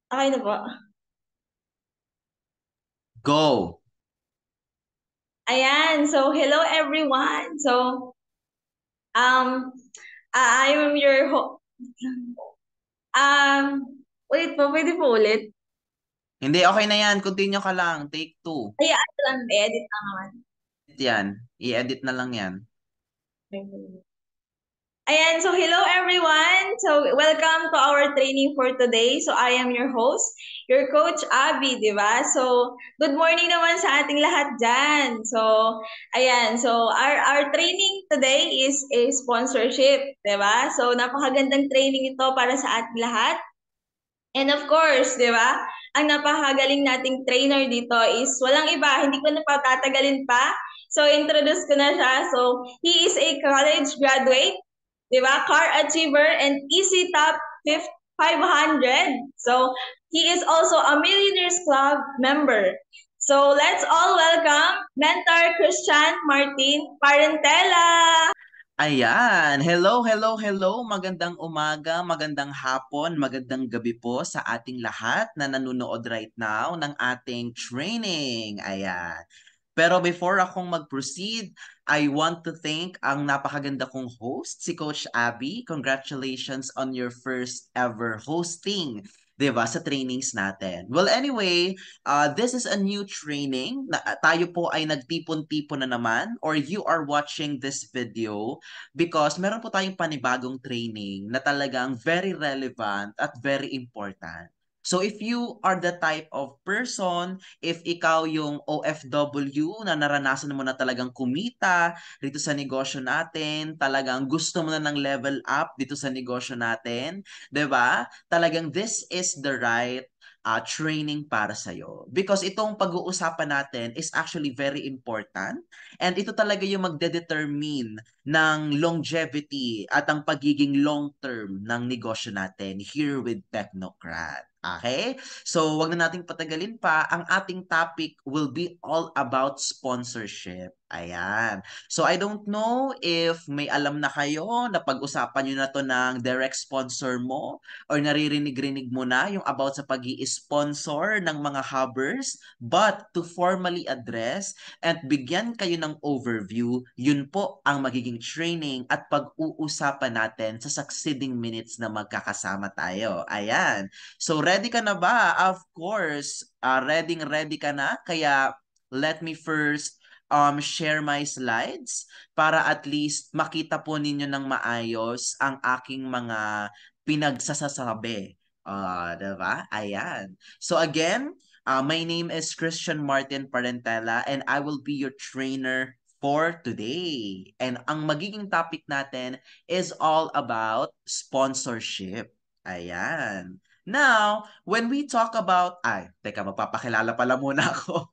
Okay na po. Go! Ayan. So, hello everyone. So, um, I am your wait po, pwede po ulit? Hindi, okay na yan. Continue ka lang. Take two. Ay, ano lang, edit na naman. Yan. I-edit na lang yan. Ayan, so hello everyone. So, welcome to our training for today. So, I am your host, your coach Abby, di ba? So, good morning naman sa ating lahat dyan. So, ayan, so our training today is a sponsorship, di ba? So, napakagandang training ito para sa ating lahat. And of course, di ba, ang napakagaling nating trainer dito is walang iba, hindi ko na patatagalin pa. So, introduce ko na siya. So, he is a college graduate, di ba, car achiever, and easy top 500. So, he is also a Millionaires Club member. So, let's all welcome Mentor Christian Martin Parentela. Ayan. Hello, hello, hello. Magandang umaga, magandang hapon, magandang gabi po sa ating lahat na nanonood right now ng ating training. Ayan. Pero before akong mag-proceed, I want to thank ang napakaganda kong host, si Coach Abby. Congratulations on your first ever hosting, 'di ba, sa trainings natin. Well, anyway, this is a new training. Tayo po ay nagtipon-tipon na naman or you are watching this video because meron po tayong panibagong training na talagang very relevant at very important. So if you are the type of person, if ikaw yung OFW na naranasan mo na talagang kumita dito sa negosyo natin, talagang gusto mo na ng level up dito sa negosyo natin, 'di ba? Talagang this is the right training para sa'yo. Because itong pag-uusapan natin is actually very important and ito talaga yung magde-determine ng longevity at ang pagiging long-term ng negosyo natin here with Technocrat. Okay? So, wag na nating patagalin pa. Ang ating topic will be all about sponsorship. Ayan. So, I don't know if may alam na kayo na pag-usapan nyo na to ng direct sponsor mo or naririnig-rinig mo na yung about sa pag sponsor ng mga hubbers. But to formally address and bigyan kayo ng overview, yun po ang magiging training at pag-uusapan natin sa succeeding minutes na magkakasama tayo. Ayan. So ready ka na ba? Of course, ready ka na. Kaya let me first share my slides para at least makita po ninyo ng maayos ang aking mga pinagsasasabi. Diba? Ayan. So again, my name is Christian Martin Parentela and I will be your trainer for today. And ang magiging topic natin is all about sponsorship. Ayan. Now, when we talk about, teka, magpapakilala pala muna ako.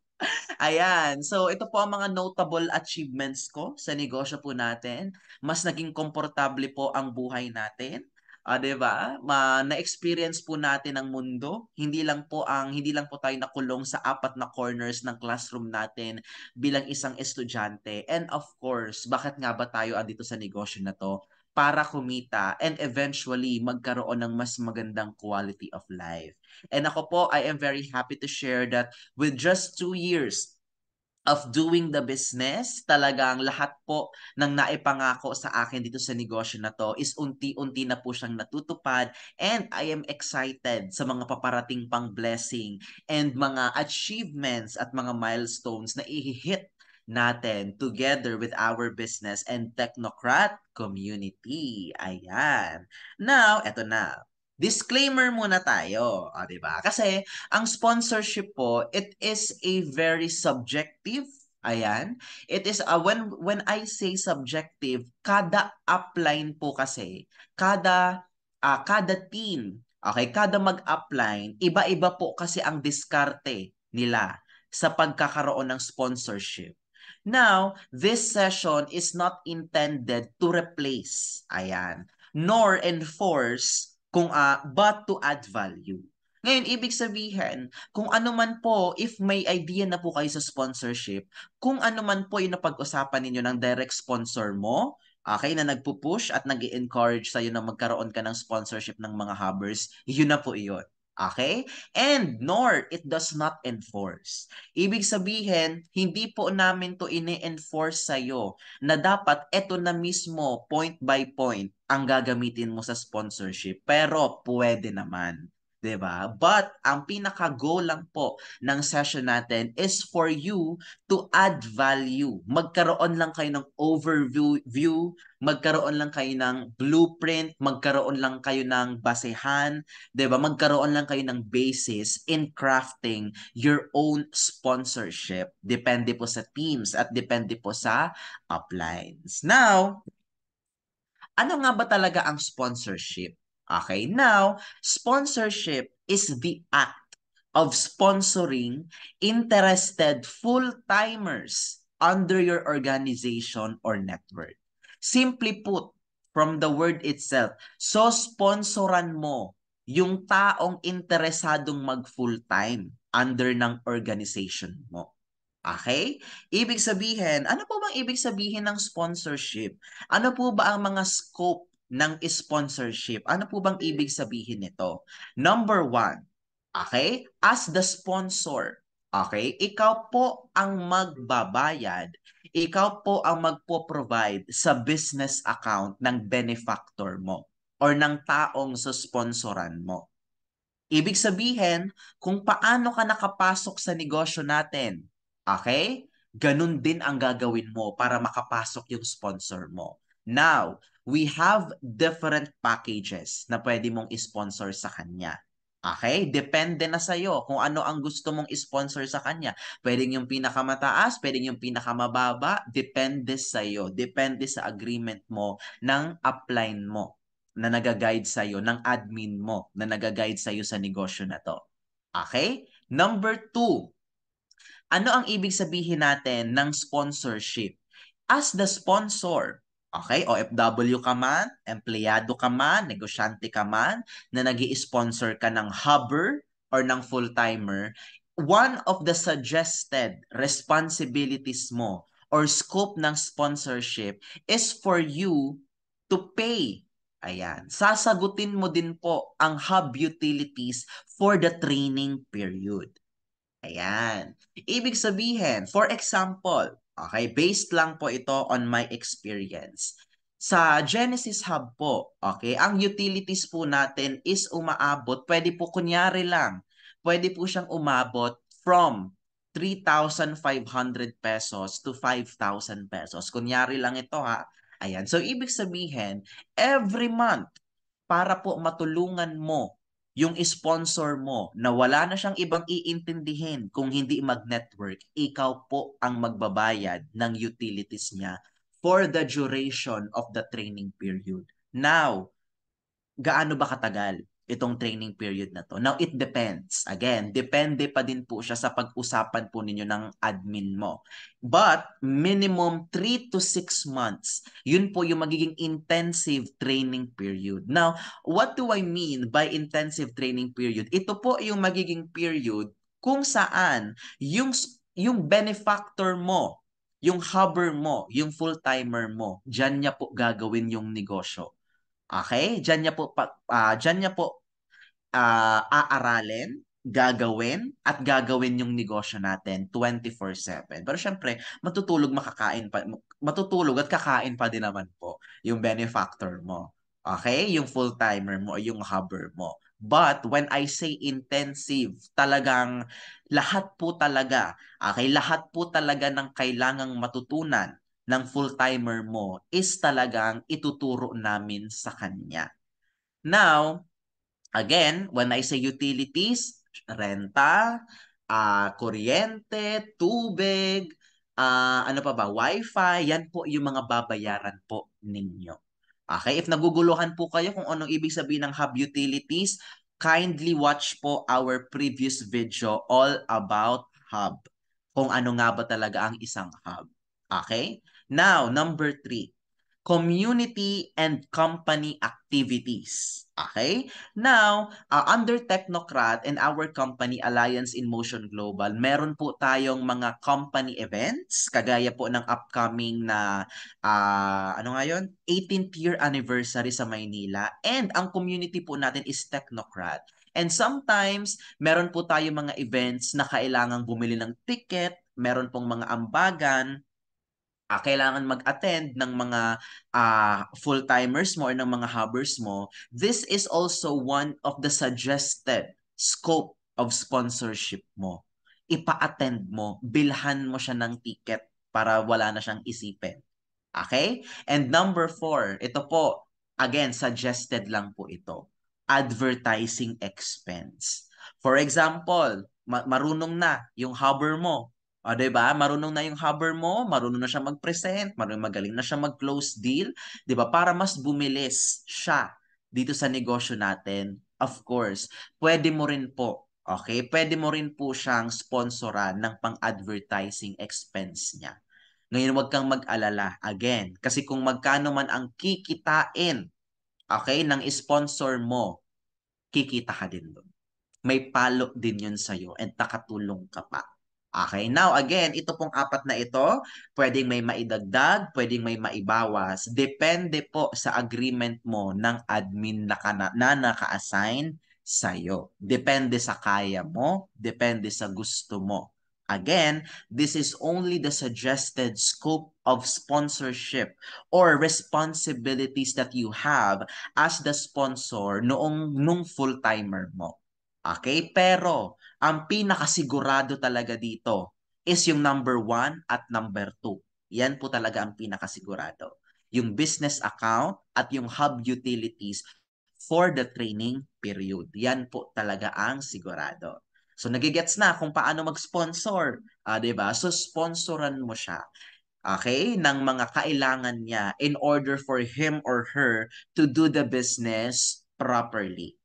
Ayan. So, ito po ang mga notable achievements ko sa negosyo po natin. Mas naging komportable po ang buhay natin. 'Di ba? Na-experience po natin ang mundo. Hindi lang po tayo nakulong sa apat na corners ng classroom natin bilang isang estudyante. And of course, bakit nga ba tayo andito sa negosyo na 'to? Para kumita and eventually magkaroon ng mas magandang quality of life. And ako po, I am very happy to share that with just 2 years of doing the business, talagang lahat po ng naipangako sa akin dito sa negosyo na to is unti-unti na po siyang natutupad and I am excited sa mga paparating pang blessing and mga achievements at mga milestones na i-hit natin together with our business and technocrat community. Ayan. Now, eto na. Disclaimer muna tayo, 'di ba? Kasi ang sponsorship po, it is a very subjective. Ayan. It is when I say subjective, kada upline po kasi, kada team, okay, kada mag-upline, iba-iba po kasi ang diskarte nila sa pagkakaroon ng sponsorship. Now, this session is not intended to replace, ayan, nor enforce but to add value. Ngayon, ibig sabihin, kung ano man po, if may idea na po kayo sa sponsorship, kung ano man po yung napag-usapan ninyo ng direct sponsor mo, okay, na nagpo-push at nag encourage sa'yo na magkaroon ka ng sponsorship ng mga hubbers, yun na po iyon. Okay? And nor it does not enforce. Ibig sabihin, hindi po namin to ini-enforce sa'yo na dapat eto na mismo, point by point, ang gagamitin mo sa sponsorship. Pero pwede naman. 'Di ba? But ang pinaka-goal lang po ng session natin is for you to add value. Magkaroon lang kayo ng overview, magkaroon lang kayo ng blueprint, magkaroon lang kayo ng basehan, 'di ba? Magkaroon lang kayo ng basis in crafting your own sponsorship. Depende po sa teams at depende po sa uplines. Now, ano nga ba talaga ang sponsorship? Okay, now, sponsorship is the act of sponsoring interested full-timers under your organization or network. Simply put, from the word itself, so sponsoran mo yung taong interesadong mag-full-time under ng organization mo. Okay? Ibig sabihin, ano po bang ibig sabihin ng sponsorship? Ano po ba ang mga scope ng sponsorship? Ano po bang ibig sabihin nito? Number one, okay? As the sponsor, okay? Ikaw po ang magbabayad. Ikaw po ang magpo-provide sa business account ng benefactor mo or ng taong susponsoran mo. Ibig sabihin, kung paano ka nakapasok sa negosyo natin, okay? Ganun din ang gagawin mo para makapasok yung sponsor mo. Now, we have different packages na pwede mong sponsor sa kanya. Okay? Depende na sa'yo kung ano ang gusto mong sponsor sa kanya. Pwedeng yung pinakamataas, pwedeng yung pinakamababa. Depende sa'yo. Depende sa agreement mo ng upline mo na nagaguide sa'yo, ng admin mo na nagaguide sa'yo sa negosyo na to. Okay? Number two, ano ang ibig sabihin natin ng sponsorship? As the sponsor, okay, OFW ka man, empleyado ka man, negosyante ka man, na nag sponsor ka ng hubber or ng full-timer, one of the suggested responsibilities mo or scope ng sponsorship is for you to pay. Ayan. Sasagutin mo din po ang hub utilities for the training period. Ayan. Ibig sabihin, for example, okay, based lang po ito on my experience. Sa Genesis Hub po, okay, ang utilities po natin is umaabot, pwede po kunyari lang, pwede po siyang umabot from 3,500 pesos to 5,000 pesos. Kunyari lang ito ha. Ayan. So, ibig sabihin, every month, para po matulungan mo yung sponsor mo na wala na siyang ibang iintindihin kung hindi mag-network, ikaw po ang magbabayad ng utilities niya for the duration of the training period. Now, gaano ba katagal itong training period na to? Now, it depends. Again, depende pa din po siya sa pag-usapan po ninyo ng admin mo. But, minimum 3 to 6 months, yun po yung magiging intensive training period. Now, what do I mean by intensive training period? Ito po yung magiging period kung saan yung benefactor mo, yung hubber mo, yung full-timer mo, dyan niya po gagawin yung negosyo. Okay? Diyan niya po aaralin, gagawin, at gagawin yung negosyo natin 24/7. Pero syempre, matutulog at kakain pa din naman po yung benefactor mo. Okay? Yung full-timer mo o yung hubber mo. But when I say intensive, talagang lahat po talaga, okay, lahat po talaga ng kailangang matutunan ng full-timer mo is talagang ituturo namin sa kanya. Now, again, when I say utilities, renta, kuryente, tubig, ano pa ba, wifi, yan po yung mga babayaran po ninyo. Okay, if naguguluhan po kayo kung anong ibig sabihin ng hub utilities, kindly watch po our previous video all about hub. Kung ano nga ba talaga ang isang hub. Okay? Now, number three, community and company activities. Okay? Now, under Technocrat and our company Alliance in Motion Global, meron po tayong mga company events, kagaya po ng upcoming na, ano nga yun? 18th year anniversary sa Maynila. And ang community po natin is Technocrat. And sometimes, meron po tayo mga events na kailangang bumili ng ticket, meron pong mga ambagan, kailangan mag-attend ng mga full-timers mo or ng mga hubbers mo. This is also one of the suggested scope of sponsorship mo. Ipa-attend mo, bilhan mo siya ng ticket para wala na siyang isipin. Okay? And number 4, ito po, again, suggested lang po ito. Advertising expense. For example, marunong na yung hubber mo. O, 'di ba? Marunong na yung hubber mo, marunong na siya mag-present, magaling na siya mag-close deal, 'di ba? Para mas bumilis siya dito sa negosyo natin. Of course, pwede mo rin po, okay? Pwede mo rin po siyang sponsoran ng pang-advertising expense niya. Ngayon, huwag kang mag-alala. Again, kasi kung magkano man ang kikitain, okay, ng sponsor mo, kikita ka din doon. May palo din yun sa'yo and nakatulong ka pa. Okay, now again, ito pong apat na ito, pwedeng may maidagdag, pwedeng may maibawas. Depende po sa agreement mo ng admin na naka-assign sa'yo. Depende sa kaya mo, depende sa gusto mo. Again, this is only the suggested scope of sponsorship or responsibilities that you have as the sponsor nung full-timer mo. Okay? Pero, ang pinakasigurado talaga dito is yung number 1 at number 2. Yan po talaga ang pinakasigurado. Yung business account at yung hub utilities for the training period. Yan po talaga ang sigurado. So nagigets na kung paano mag-sponsor, 'di ba? So sponsoran mo siya, okay, ng mga kailangan niya in order for him or her to do the business properly.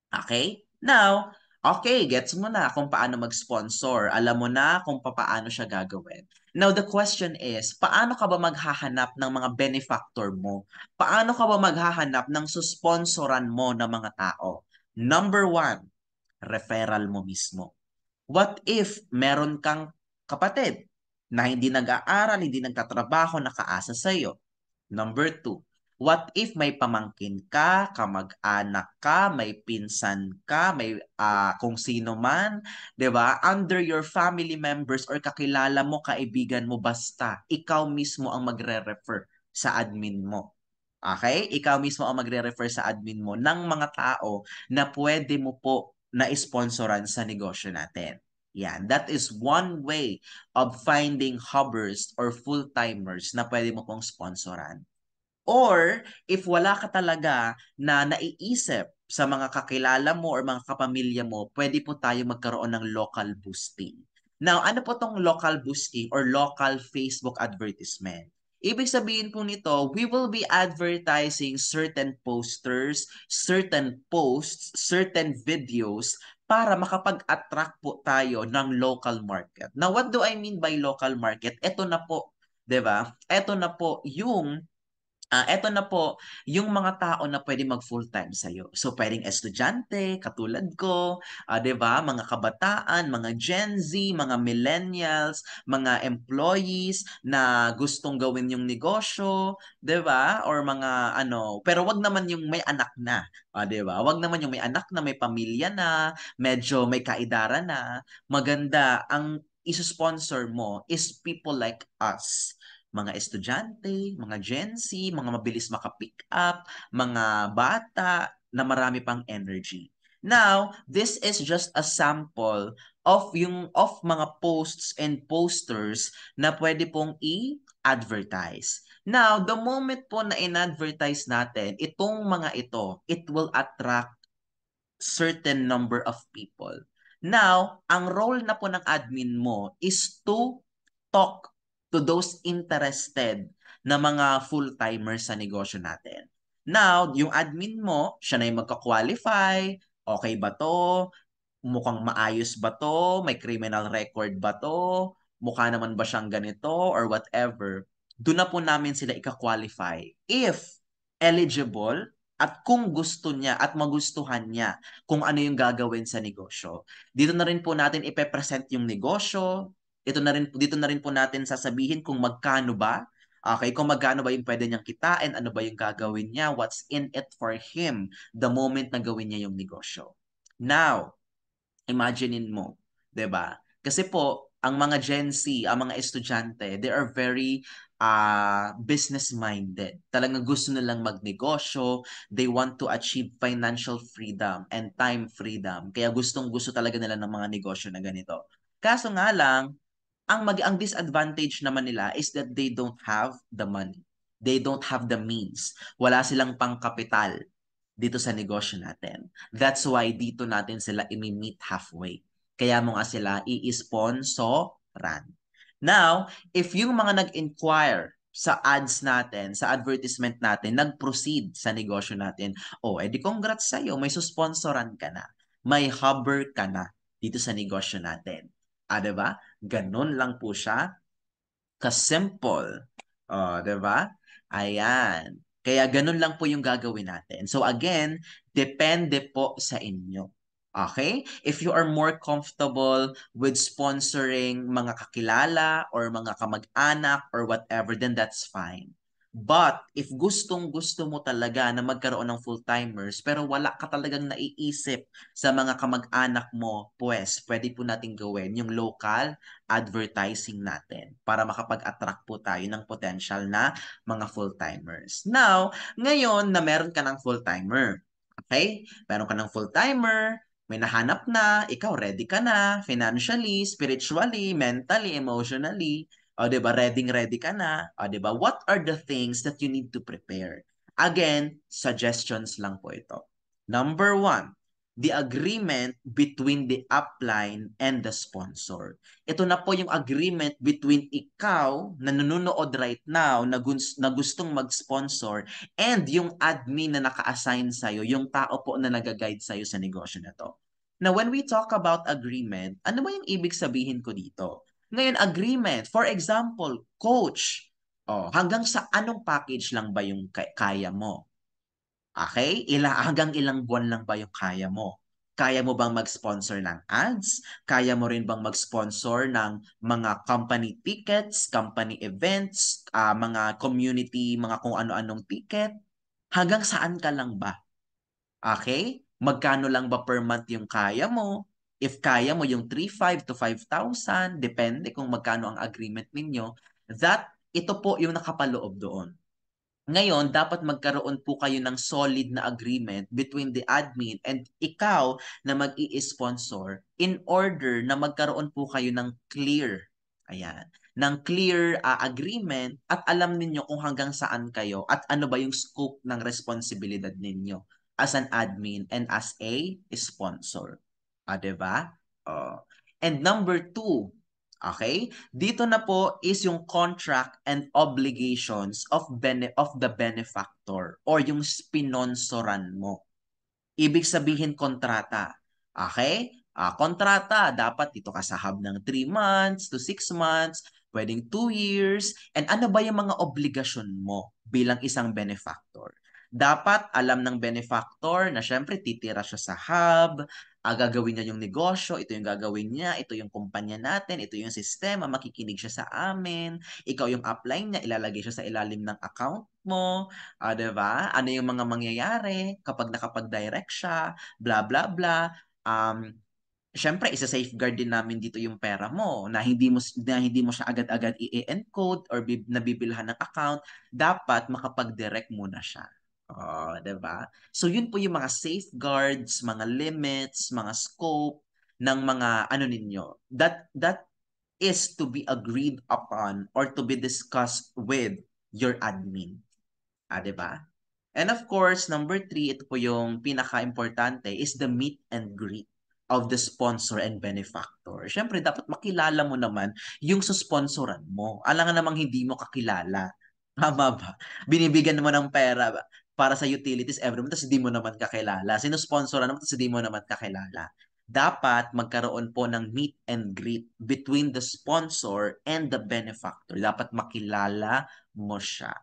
Okay? Now, okay, gets mo na kung paano mag-sponsor. Alam mo na kung paano siya gagawin. Now, the question is, paano ka ba maghahanap ng mga benefactor mo? Paano ka ba maghahanap ng susponsoran mo ng mga tao? Number 1, referral mo mismo. What if meron kang kapatid na hindi nag-aaral, hindi nagtatrabaho, nakaasa sa'yo? Number 2, what if may pamangkin ka, kamag-anak ka, may pinsan ka, may kung sino man, 'di ba? Under your family members or kakilala mo, kaibigan mo, basta ikaw mismo ang magre-refer sa admin mo. Okay? Ikaw mismo ang magre-refer sa admin mo ng mga tao na pwede mo po na sponsoran sa negosyo natin. Yan. That is one way of finding hubbers or full-timers na pwede mo pong sponsoran. Or if wala ka talaga na naiisip sa mga kakilala mo or mga kapamilya mo, pwede po tayo magkaroon ng local boosting. Now, ano po tong local boosting or local Facebook advertisement? Ibig sabihin po nito, we will be advertising certain posters, certain posts, certain videos para makapag-attract po tayo ng local market. Now, what do I mean by local market? Ito na po, 'di ba? Ito na po yung eto na po, yung mga tao na pwede mag full-time sa'yo. So, pwedeng estudyante, katulad ko, 'di ba? Mga kabataan, mga Gen Z, mga millennials, mga employees na gustong gawin yung negosyo, 'di ba? Or mga ano, pero wag naman yung may anak na, 'di ba? Wag naman yung may anak na, may pamilya na, medyo may kaedaran na. Maganda ang iso-sponsor mo is people like us, mga estudyante, mga Gen Z, mga mabilis maka-pick up, mga bata na marami pang energy. Now, this is just a sample of mga posts and posters na pwede pong i-advertise. Now, the moment po na in-advertise natin, itong mga ito, it will attract certain number of people. Now, ang role na po ng admin mo is to talk to those interested na mga full-timers sa negosyo natin. Now, yung admin mo, siya na yung magka-qualify, okay ba to? Mukhang maayos ba to? May criminal record ba to? Mukha naman ba siyang ganito or whatever? Doon na po namin sila ika-qualify. If eligible at kung gusto niya at magustuhan niya kung ano yung gagawin sa negosyo. Dito na rin po natin ipe-present yung negosyo. Dito na rin po natin sasabihin kung magkano ba. Okay, kung magkano ba yung pwede niyang kitain, ano ba yung gagawin niya, what's in it for him the moment na gawin niya yung negosyo. Now, imaginein mo, 'di ba? Kasi po, ang mga Gen Z, ang mga estudyante, they are very business-minded. Talagang gusto nilang magnegosyo, they want to achieve financial freedom and time freedom. Kaya gustong-gusto talaga nila ng mga negosyo na ganito. Kaso nga lang, ang disadvantage naman nila is that they don't have the money. They don't have the means. Wala silang pangkapital dito sa negosyo natin. That's why dito natin sila imi-meet halfway. Kaya mo nga sila i-sponsoran. Now, if yung mga nag-inquire sa ads natin, sa advertisement natin, nag-proceed sa negosyo natin, edi congrats sa'yo, may susponsoran ka na. May hubber ka na dito sa negosyo natin. Diba? Ganun lang po siya ka-simple. 'Di ba? Ayan. Kaya ganun lang po yung gagawin natin. So again, depende po sa inyo. Okay? If you are more comfortable with sponsoring mga kakilala or mga kamag-anak or whatever, then that's fine. But if gustong-gusto mo talaga na magkaroon ng full-timers pero wala ka talagang naiisip sa mga kamag-anak mo, pues pwede po natin gawin yung local advertising natin para makapag-attract po tayo ng potential na mga full-timers. Now, ngayon na meron ka ng full-timer, okay? Meron ka ng full-timer, may nahanap na, ikaw ready ka na, financially, spiritually, mentally, emotionally, o di ba, ready ka na, o di ba, what are the things that you need to prepare? Again, suggestions lang po ito. Number one, the agreement between the upline and the sponsor. Ito na po yung agreement between ikaw na nanonood right now na gustong mag-sponsor and yung admin na naka-assign sa'yo, yung tao po na nag-guide sa'yo sa negosyo na to. Now, when we talk about agreement, ano ba yung ibig sabihin ko dito? Ngayon, agreement. For example, coach. Hanggang sa anong package lang ba yung kaya mo? Okay? Hanggang ilang buwan lang ba yung kaya mo? Kaya mo bang mag-sponsor ng ads? Kaya mo rin bang mag-sponsor ng mga company tickets, company events, mga community, mga kung ano-anong ticket? Hanggang saan ka lang ba? Okay? Magkano lang ba per month yung kaya mo? If kaya mo yung 3,500 to 5,000, depende kung magkano ang agreement ninyo, ito po yung nakapaloob doon. Ngayon, dapat magkaroon po kayo ng solid na agreement between the admin and ikaw na mag-i-sponsor in order na magkaroon po kayo ng clear, ayan, ng clear agreement at alam ninyo kung hanggang saan kayo at ano ba yung scope ng responsibilidad ninyo as an admin and as a sponsor. 'Di ba? Oh. And number two, okay? Dito na po is yung contract and obligations of the benefactor or yung spinonsoran mo. Ibig sabihin kontrata. Okay? Kontrata, dapat dito ka sa hub ng 3 months to 6 months, pwedeng 2 years. And ano ba yung mga obligasyon mo bilang isang benefactor? Dapat alam ng benefactor na syempre titira siya sa hub, gagawin niya yung negosyo, ito yung gagawin niya, ito yung kumpanya natin, ito yung sistema, makikinig siya sa amin, ikaw yung upline niya, ilalagay siya sa ilalim ng account mo, 'di ba? Ano yung mga mangyayari kapag nakapag-direct siya, blah blah blah. Um, Siyempre, isa-safeguard din namin dito yung pera mo na hindi mo siya agad-agad i-encode or nabibilhan ng account. Dapat makapag-direct muna siya. 'Di ba? So yun po yung mga safeguards, mga limits, mga scope ng mga ano ninyo. That is to be agreed upon or to be discussed with your admin. 'Di ba? And of course, number three, ito po yung pinaka-importante, is the meet and greet of the sponsor and benefactor. Siyempre, dapat makilala mo naman yung susponsoran mo. Alangan namang hindi mo kakilala. Tama ba? Binibigyan mo ng pera para sa utilities every month, tapos hindi mo naman kakilala. Sinusponsoran naman, tapos hindi mo naman kakilala. Dapat magkaroon po ng meet and greet between the sponsor and the benefactor. Dapat makilala mo siya.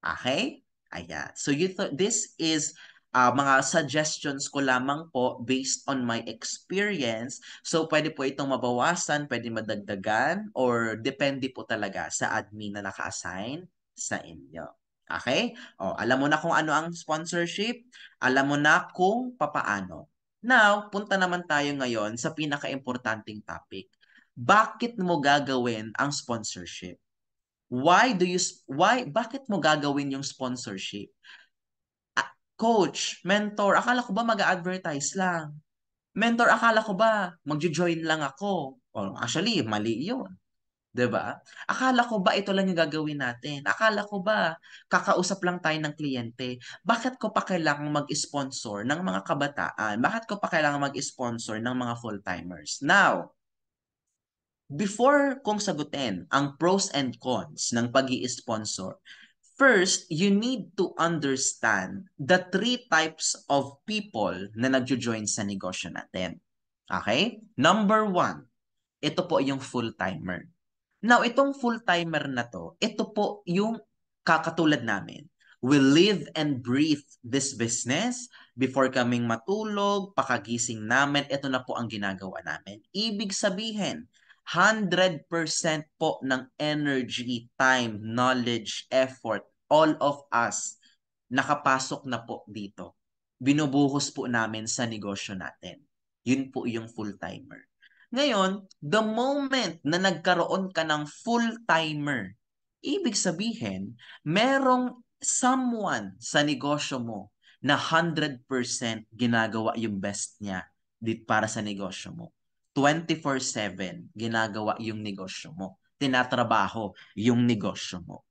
Okay? Ayan. So this is mga suggestions ko lamang po based on my experience. So pwede po itong mabawasan, pwede madagdagan, or depende po talaga sa admin na naka-assign sa inyo. Okay? Alam mo na kung ano ang sponsorship, alam mo na kung papaano. Now, punta naman tayo ngayon sa pinaka-importanting topic. Bakit mo gagawin ang sponsorship? Bakit mo gagawin yung sponsorship? Coach, mentor, akala ko ba mag-advertise lang? Mentor, akala ko ba magjo-join lang ako? Or actually, mali yun. 'Di ba? Akala ko ba ito lang yung gagawin natin? Akala ko ba kakausap lang tayo ng kliyente? Bakit ko pa kailangang mag-sponsor ng mga kabataan? Bakit ko pa kailangang mag-sponsor ng mga full-timers? Now, before kong sagutin ang pros and cons ng pag sponsor first, you need to understand the three types of people na nagjo-join sa negosyo natin. Okay? Number one, ito po yung full-timer. Now, itong full-timer na to, ito po yung kakatulad namin. We live and breathe this business. Before kaming matulog, pakagising namin, ito na po ang ginagawa namin. Ibig sabihin, 100% po ng energy, time, knowledge, effort, all of us, nakapasok na po dito. Binubuhos po namin sa negosyo natin. Yun po yung full-timer. Ngayon, the moment na nagkaroon ka ng full-timer, ibig sabihin, merong someone sa negosyo mo na 100% ginagawa yung best niya para sa negosyo mo. 24/7 ginagawa yung negosyo mo. Tinatrabaho yung negosyo mo.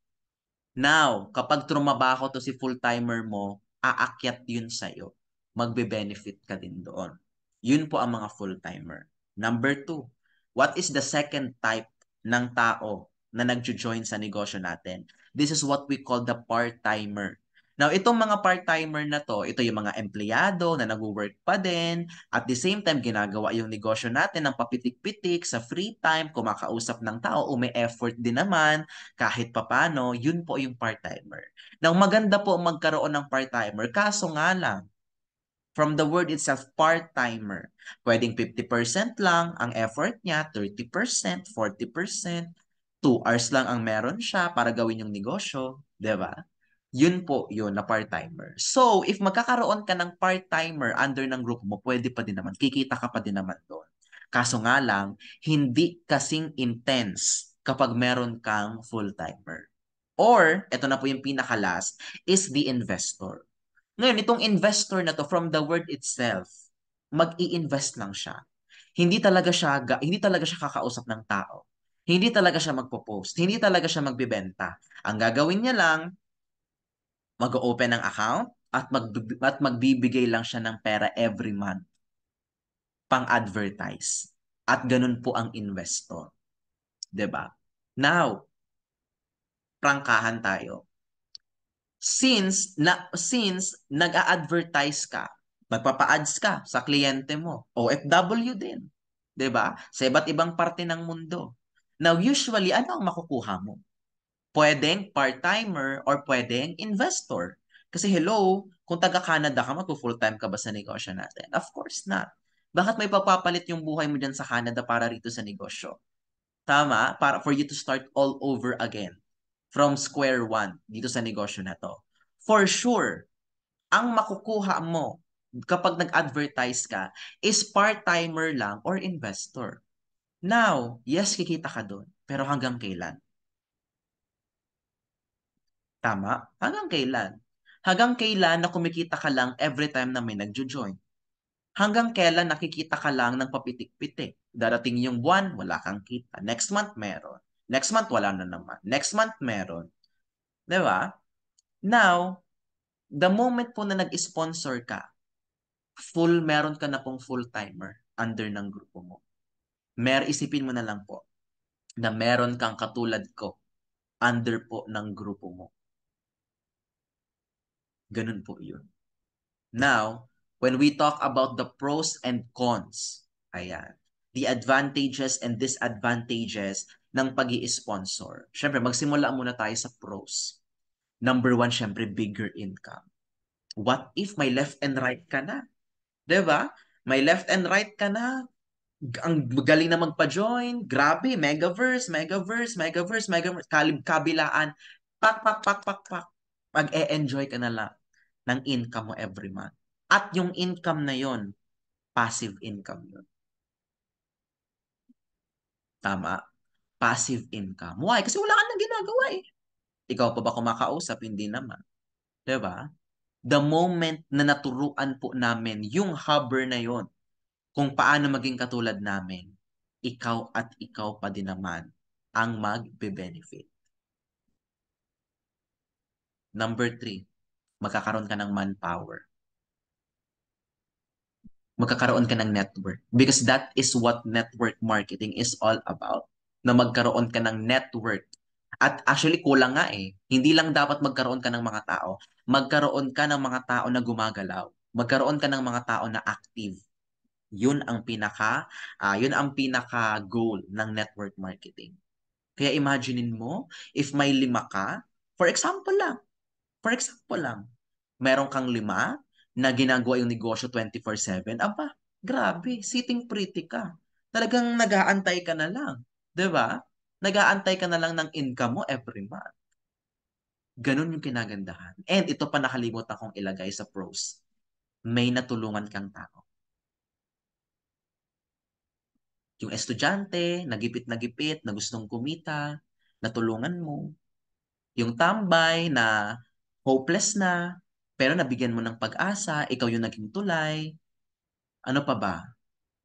Now, kapag trumabaho to si full-timer mo, aakyat yun sa'yo. Magbe-benefit ka din doon. Yun po ang mga full-timer. Number two, what is the second type ng tao na nagjo-join sa negosyo natin? This is what we call the part-timer. Now, itong mga part-timer na to, ito yung mga empleyado na nag-work pa din. At the same time, ginagawa yung negosyo natin ng papitik-pitik sa free time, kumakausap ng tao, o may effort din naman kahit papano, yun po yung part-timer. Now, maganda po magkaroon ng part-timer, kaso nga lang, from the word itself, part-timer. Pwedeng 50% lang ang effort niya, 30%, 40%, 2 hours lang ang meron siya para gawin yung negosyo, 'di ba? Yun po yun na part-timer. So, if magkakaroon ka ng part-timer under ng grupo mo, pwede pa din naman, kikita ka pa din naman doon. Kaso nga lang, hindi kasing intense kapag meron kang full-timer. Or, ito na po yung pinaka-last, is the investor. Ngayon, itong investor na to, from the word itself, mag-i-invest lang siya. Hindi talaga siya kakausap ng tao. Hindi talaga siya magpo-post. Hindi talaga siya magbebenta. Ang gagawin niya lang, mag-open ng account at magbibigay lang siya ng pera every month pang-advertise. At ganun po ang investor, 'di ba? Now, prangkahan tayo. Since nag-a-advertise ka, magpapa-ads ka sa kliyente mo, OFW din, 'di ba? Sa iba't ibang parte ng mundo. Now, usually ano ang makukuha mo? Pwedeng part-timer or pwedeng investor. Kasi hello, kung taga-Canada ka, magpo-full-time ka ba sa negosyo natin? Of course not. Bakit may papapalit yung buhay mo dyan sa Canada para rito sa negosyo? Tama? Para for you to start all over again from square one dito sa negosyo na to. For sure, ang makukuha mo kapag nag-advertise ka is part-timer lang or investor. Now, yes, kikita ka doon. Pero hanggang kailan? Tama? Hanggang kailan? Hanggang kailan na kumikita ka lang every time na may nagjo-join? Hanggang kailan nakikita ka lang ng papitik-pitik? Darating yung buwan, wala kang kita. Next month, meron. Next month, wala na naman. Next month, meron. Di ba? Now, the moment po na nag-sponsor ka, meron ka na pong full-timer under ng grupo mo. Isipin mo na lang po na meron kang katulad ko under po ng grupo mo. Ganun po yun. Now, when we talk about the pros and cons, ayan, the advantages and disadvantages ng pag sponsor. Siyempre, magsimula muna tayo sa pros. Number one, siyempre, bigger income. What if may left and right ka na? 'Di ba? May left and right ka na. Ang galing na magpa-join. Grabe, megaverse, megaverse, megaverse, megaverse. Kabilaan. Pak, pak, pak, pak, pak. Mag-e-enjoy ka na lang ng income mo every month. At yung income na yon, Passive income yun. Tama? Passive income. Why? Kasi wala ka nang ginagawa eh. Ikaw pa ba kumakausap? Hindi naman. 'Di ba? The moment na naturuan po namin yung hubber na yon kung paano maging katulad namin, ikaw at ikaw pa din naman ang magbe-benefit. Number three, magkakaroon ka ng manpower. Magkakaroon ka ng network. Because that is what network marketing is all about. Na magkaroon ka ng network. At actually, kulang nga eh. Hindi lang dapat magkaroon ka ng mga tao. Magkaroon ka ng mga tao na gumagalaw. Magkaroon ka ng mga tao na active. Yun ang pinaka goal ng network marketing. Kaya imaginein mo, if may 5 ka, for example lang, meron kang 5 na ginagawa yung negosyo 24/7, aba, grabe, sitting pretty ka. Talagang nag-aantay ka na lang. 'Di ba? Nag-aantay ka na lang ng income mo every month. Ganun yung kinagandahan. And ito pa nakalimutan kong ilagay sa pros. May natulungan kang tao. Yung estudyante, nagipit na gustong kumita, natulungan mo. Yung tambay na hopeless na, pero nabigyan mo ng pag-asa, ikaw yung naging tulay. Ano pa ba?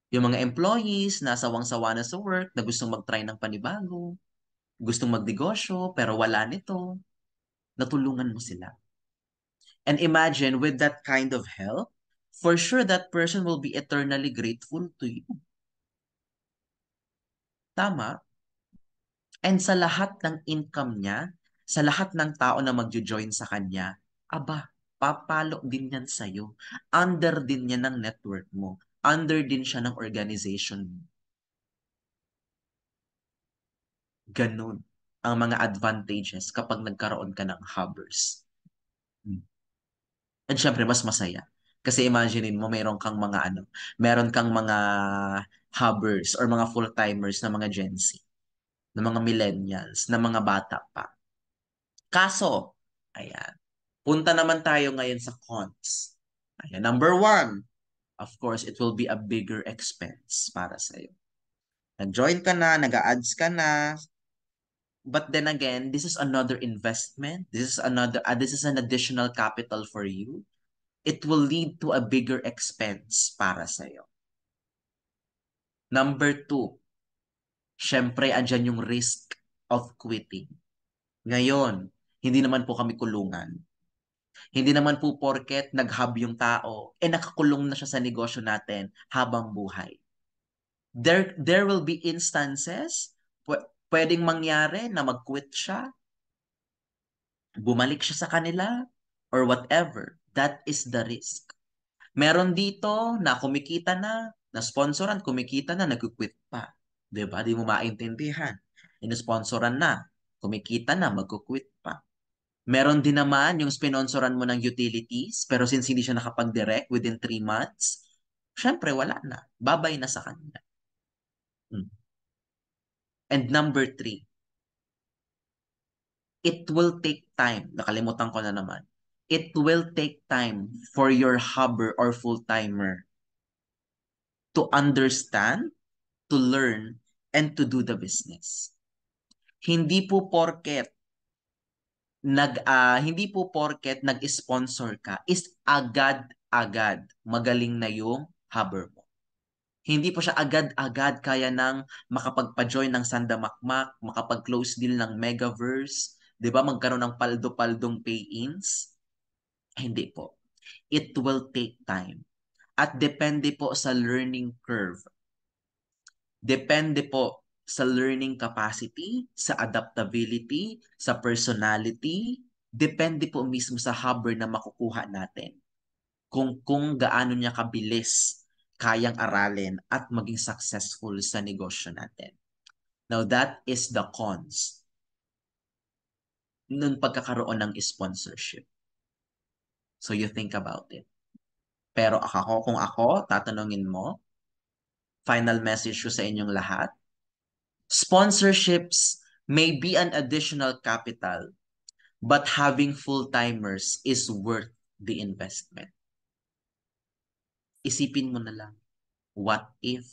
Yung mga employees na sawang-sawa na sa work, na gustong mag-try ng panibago, gustong magnegosyo, pero wala nito, natulungan mo sila. And imagine, with that kind of help, for sure that person will be eternally grateful to you. Tama? And sa lahat ng income niya, sa lahat ng tao na magjo-join sa kanya, aba, papalo din yan sa'yo. Under din yan ng network mo. Under din siya ng organization mo. Ganun ang mga advantages kapag nagkaroon ka ng hubbers. And syempre, mas masaya. Kasi imaginein mo, meron kang mga hubbers or mga full-timers na mga Gen Z, na mga millennials, na mga bata pa. Kaso, ayan, punta naman tayo ngayon sa cons. Ayan, number one, of course, it will be a bigger expense para sa'yo. Nag-join ka na, nag-a-ads ka na, but then again, this is another investment. This is an additional capital for you. It will lead to a bigger expense para sa'yo. Number two, syempre, andyan yung risk of quitting. Ngayon, hindi naman po kami kulungan. Hindi naman po porket nag-hub yung tao, nakakulong na siya sa negosyo natin habang buhay. There will be instances, pwedeng mangyari na mag-quit siya, bumalik siya sa kanila, or whatever. That is the risk. Meron dito na kumikita na sponsoran, kumikita na, nag-quit pa. 'Di ba? Di mo maintindihan. Inosponsoran na, kumikita na, mag-quit pa. Meron din naman yung sponsoran mo ng utilities, pero since hindi siya nakapag-direct within 3 months, syempre wala na. Babay na sa kanya. Hmm. And number three, it will take time. Nakalimutan ko na naman. It will take time for your hubber or full-timer to understand, to learn, and to do the business. Hindi po porket hindi po porket nag-sponsor ka is agad-agad magaling na yung hubber mo. Hindi po siya agad-agad kaya ng makapagpa-join ng Sandamakmak, makapag-close deal ng Megaverse, 'di ba? Magkaroon ng paldo-paldong pay-ins. Hindi po. It will take time. At depende po sa learning curve. Depende po sa learning capacity, sa adaptability, sa personality. Depende po mismo sa hubber na makukuha natin. Kung gaano niya kabilis kayang aralin at maging successful sa negosyo natin. Now, that is the cons ng pagkakaroon ng sponsorship. So, you think about it. Pero kung ako, tatanungin mo, final message ko sa inyong lahat, sponsorships may be an additional capital, but having full-timers is worth the investment. Isipin mo na lang. What if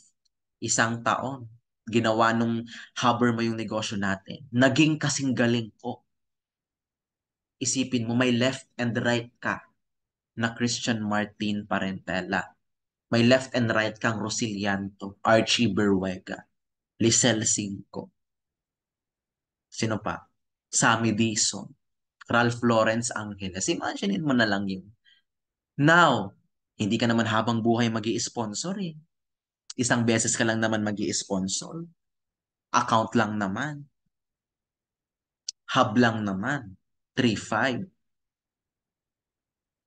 isang taon, ginawa nung hubber mo yung negosyo natin, naging kasing galing ko. Isipin mo, may left and right ka na Christian Martin Parentela. May left and right kang Rosilianto, Archie Berwega, Lisel Cinco. Sino pa? Sammy Dizon, Ralph Lawrence Angeles. Imaginein mo na lang yun. Now, hindi ka naman habang buhay magi-sponsor eh. Isang beses ka lang naman magi-sponsor. Account lang naman. Hub lang naman. 3-5.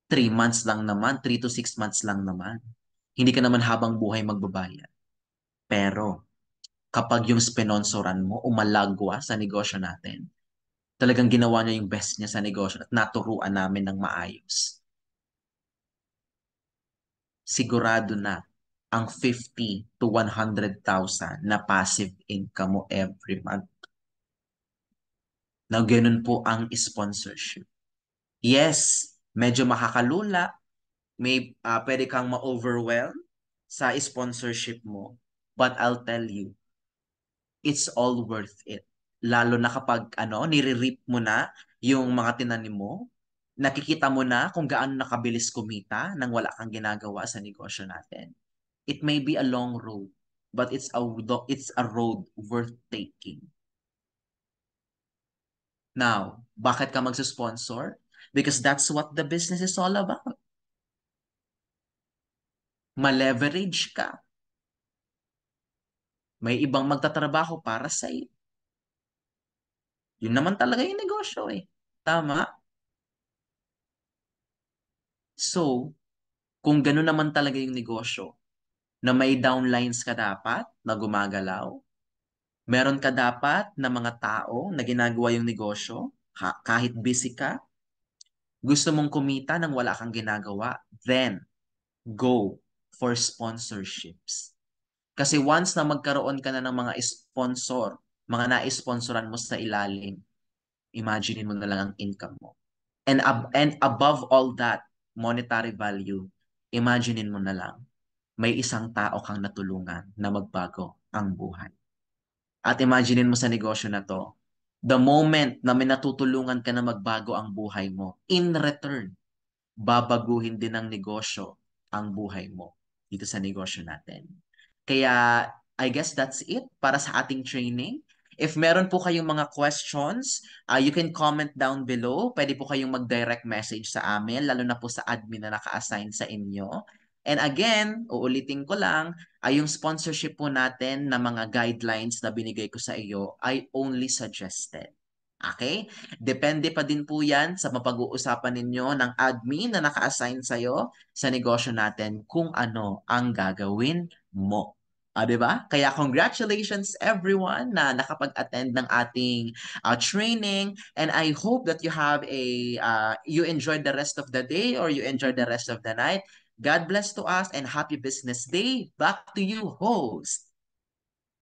3 months lang naman. 3 to 6 months lang naman. Hindi ka naman habang buhay magbabayad. Pero, kapag yung sponsoran mo umalagwa sa negosyo natin, talagang ginawa niya yung best niya sa negosyo at naturuan namin ng maayos. Sigurado na ang 50 to 100,000 na passive income mo every month. Na ganun po ang sponsorship. Yes, medyo makakalula, pwede kang ma-overwhelm sa sponsorship mo. But I'll tell you, it's all worth it. Lalo na kapag nire-reap mo na yung mga tinanim mo, nakikita mo na kung gaano nakabilis kumita nang wala kang ginagawa sa negosyo natin. It may be a long road, but it's a road worth taking. Now, bakit ka magsusponsor? Because that's what the business is all about. Ma-leverage ka. May ibang magtatrabaho para sa iyo. Yun naman talaga yung negosyo eh. Tama? So, kung gano'n naman talaga yung negosyo, na may downlines ka dapat na gumagalaw, meron ka dapat na mga tao na ginagawa yung negosyo, kahit busy ka, gusto mong kumita nang wala kang ginagawa, then go for sponsorships. Kasi once na magkaroon ka na ng mga sponsor, mga na-sponsoran mo sa ilalim, imagine mo na lang ang income mo. And above all that, monetary value, imaginein mo na lang, may isang tao kang natulungan na magbago ang buhay. At imaginein mo sa negosyo na to, the moment na may natutulungan ka na magbago ang buhay mo, in return, babaguhin din ng negosyo ang buhay mo dito sa negosyo natin. Kaya I guess that's it para sa ating training. If meron po kayong mga questions, you can comment down below. Pwede po kayong mag-direct message sa amin, lalo na po sa admin na naka-assign sa inyo. And again, uulitin ko lang, yung sponsorship po natin na mga guidelines na binigay ko sa iyo ay only suggested. Okay? Depende pa din po yan sa mapag-uusapan ninyo ng admin na naka-assign sa'yo sa negosyo natin kung ano ang gagawin mo. Diba? Kaya congratulations everyone na nakapag-attend ng ating training, and I hope that you enjoyed the rest of the day or you enjoyed the rest of the night. God bless to us and happy business day. Back to you, host.